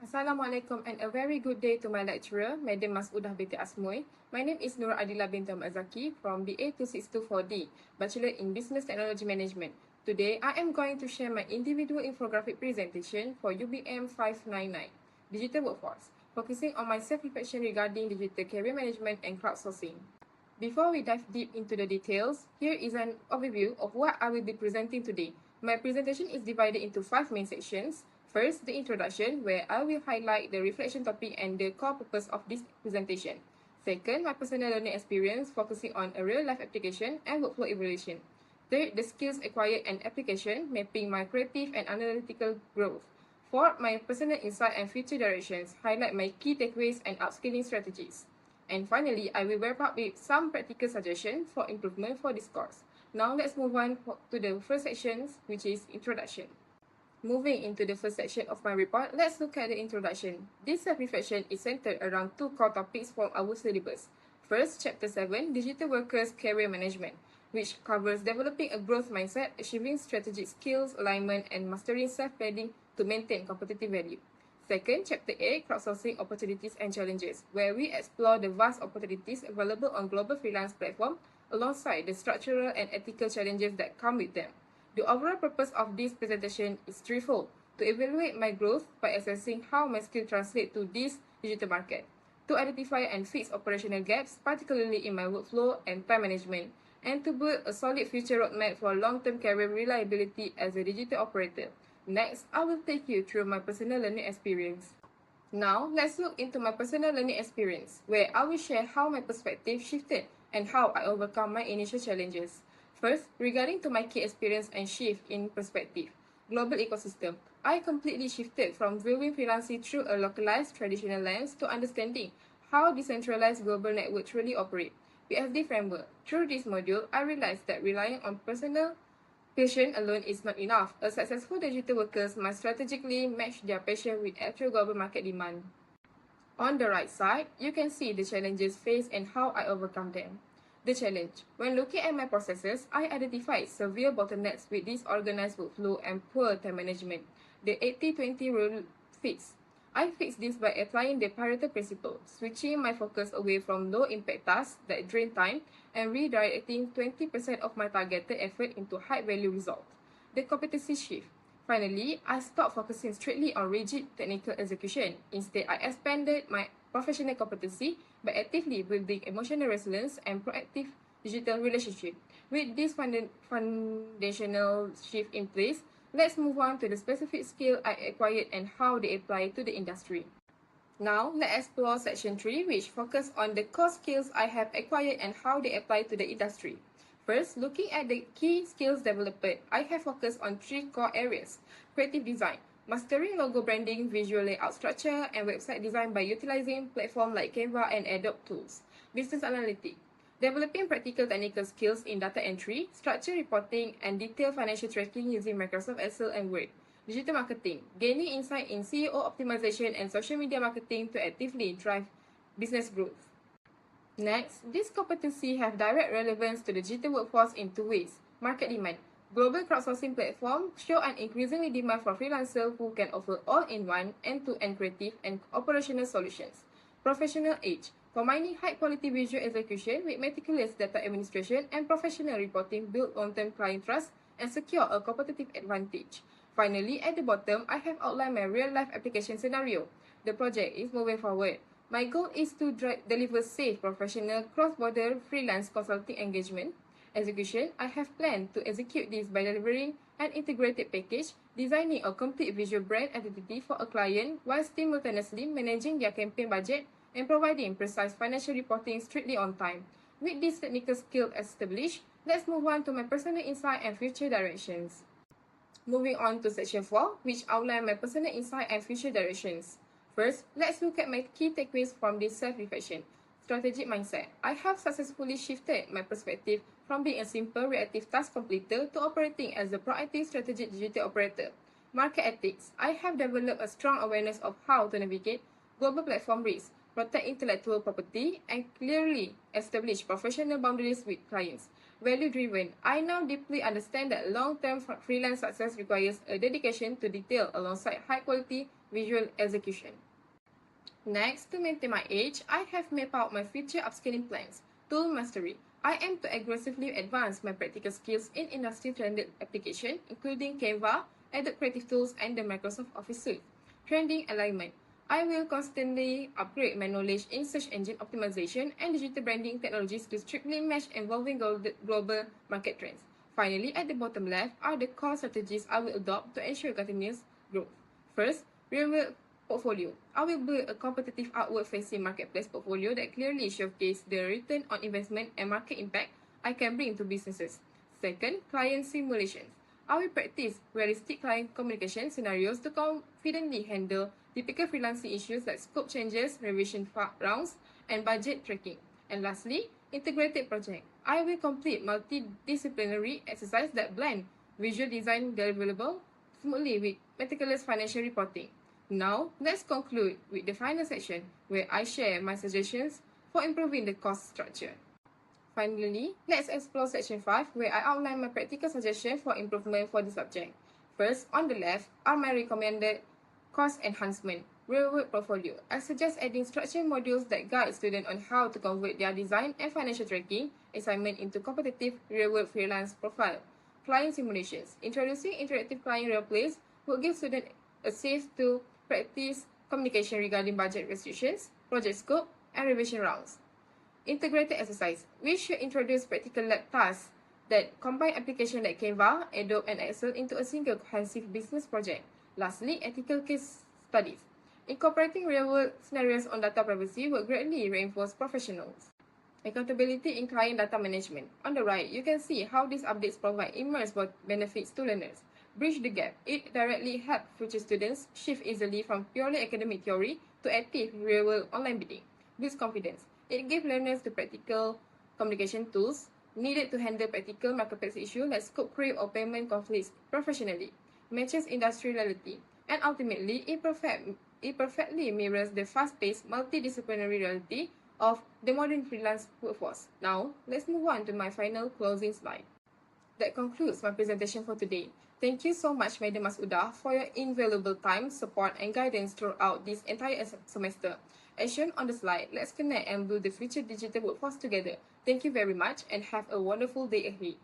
Assalamualaikum and a very good day to my lecturer, Madam Mas'udah binti Asmoy. My name is Nur Adila binti Azaki from BA 2624D, Bachelor in Business Technology Management. Today, I am going to share my individual infographic presentation for UBM 599, Digital Workforce, focusing on my self-reflection regarding digital career management and crowdsourcing. Before we dive deep into the details, here is an overview of what I will be presenting today. My presentation is divided into 5 main sections. First, the introduction, where I will highlight the reflection topic and the core purpose of this presentation. Second, my personal learning experience, focusing on a real-life application and workflow evaluation. Third, the skills acquired and application, mapping my creative and analytical growth. Fourth, my personal insight and future directions, highlight my key takeaways and upskilling strategies. And finally, I will wrap up with some practical suggestions for improvement for this course. Now, let's move on to the first section, which is introduction. Moving into the first section of my report, let's look at the introduction. This self-reflection is centered around 2 core topics from our syllabus. First, Chapter 7, Digital Workers Career Management, which covers developing a growth mindset, achieving strategic skills, alignment, and mastering self-learning to maintain competitive value. Second, Chapter 8, Crowdsourcing Opportunities and Challenges, where we explore the vast opportunities available on global freelance platforms alongside the structural and ethical challenges that come with them. The overall purpose of this presentation is threefold: to evaluate my growth by assessing how my skills translate to this digital market, to identify and fix operational gaps, particularly in my workflow and time management, and to build a solid future roadmap for long-term career reliability as a digital operator. Next, I will take you through my personal learning experience. Now, let's look into my personal learning experience, where I will share how my perspective shifted and how I overcome my initial challenges. First, regarding to my key experience and shift in perspective, global ecosystem, I completely shifted from viewing freelancing through a localized traditional lens to understanding how decentralized global networks really operate. PSD framework. Through this module, I realized that relying on personal passion alone is not enough. A successful digital workers must strategically match their passion with actual global market demand. On the right side, you can see the challenges faced and how I overcome them. The challenge. When looking at my processes, I identified severe bottlenecks with disorganized workflow and poor time management. The 80-20 rule fits. I fixed this by applying the Pareto principle, switching my focus away from low-impact tasks that drain time and redirecting 20% of my targeted effort into high-value results. The competency shift. Finally, I stopped focusing strictly on rigid technical execution. Instead, I expanded my professional competency by actively building emotional resilience and proactive digital relationship. With this foundational shift in place, let's move on to the specific skill I acquired and how they apply to the industry. Now, let's explore section 3, which focuses on the core skills I have acquired and how they apply to the industry. First, looking at the key skills developed, I have focused on 3 core areas: creative design, mastering logo branding, visual layout structure, and website design by utilizing platforms like Canva and Adobe tools. Business analytics, developing practical technical skills in data entry, structured reporting, and detailed financial tracking using Microsoft Excel and Word. Digital marketing, gaining insight in SEO optimization and social media marketing to actively drive business growth. Next, this competency have direct relevance to the digital workforce in 2 ways. Market demand. Global crowdsourcing platforms show an increasingly demand for freelancers who can offer all-in-one, end-to-end creative and operational solutions. Professional edge. Combining high-quality visual execution with meticulous data administration and professional reporting build long-term client trust and secure a competitive advantage. Finally, at the bottom, I have outlined my real-life application scenario. The project is moving forward. My goal is to deliver safe, professional, cross-border freelance consulting engagement. Execution, I have planned to execute this by delivering an integrated package, designing a complete visual brand identity for a client while simultaneously managing their campaign budget and providing precise financial reporting strictly on time. With this technical skill established, let's move on to my personal insight and future directions. Moving on to section 4, which outlines my personal insight and future directions. First, let's look at my key takeaways from this self-reflection. Strategic mindset. I have successfully shifted my perspective from being a simple reactive task completer to operating as a proactive strategic digital operator. Market ethics. I have developed a strong awareness of how to navigate global platform risks, protect intellectual property, and clearly establish professional boundaries with clients. value-driven. I now deeply understand that long-term freelance success requires a dedication to detail alongside high-quality visual execution. Next, to maintain my edge, I have mapped out my future upskilling plans. Tool mastery. I aim to aggressively advance my practical skills in industry-trended applications, including Canva, Adobe Creative Tools, and the Microsoft Office suite. Trending alignment. I will constantly upgrade my knowledge in search engine optimization and digital branding technologies to strictly match evolving global market trends. Finally, at the bottom left are the core strategies I will adopt to ensure continuous growth. First, real-world portfolio. I will build a competitive outward-facing marketplace portfolio that clearly showcases the return on investment and market impact I can bring to businesses. Second, client simulations. I will practice realistic client communication scenarios to confidently handle typical freelancing issues like scope changes, revision rounds, and budget tracking. And lastly, integrated project. I will complete multidisciplinary exercises that blend visual design deliverable smoothly with meticulous financial reporting. Now, let's conclude with the final section where I share my suggestions for improving the cost structure. Finally, let's explore section 5 where I outline my practical suggestions for improvement for the subject. First, on the left are my recommended cost enhancement real-world portfolio. I suggest adding structured modules that guide students on how to convert their design and financial tracking assignment into competitive real-world freelance profile. Client simulations. Introducing interactive client role plays will give students a safe to practice communication regarding budget restrictions, project scope, and revision rounds. Integrated exercise. We should introduce practical lab tasks that combine applications like Canva, Adobe, and Excel into a single cohesive business project. Lastly, ethical case studies. Incorporating real-world scenarios on data privacy will greatly reinforce professionals. Accountability in client data management. On the right, you can see how these updates provide immense benefits to learners. Bridge the gap. It directly helps future students shift easily from purely academic theory to active real-world online bidding. Boosts confidence. It gives learners the practical communication tools needed to handle practical marketplace issues like scope creep or payment conflicts professionally. Matches industry reality. And ultimately, it perfectly mirrors the fast-paced, multidisciplinary reality of the modern freelance workforce. Now, let's move on to my final closing slide. That concludes my presentation for today. Thank you so much, Madam Masoudah, for your invaluable time, support, and guidance throughout this entire semester. As shown on the slide, let's connect and build the future digital workforce together. Thank you very much and have a wonderful day ahead.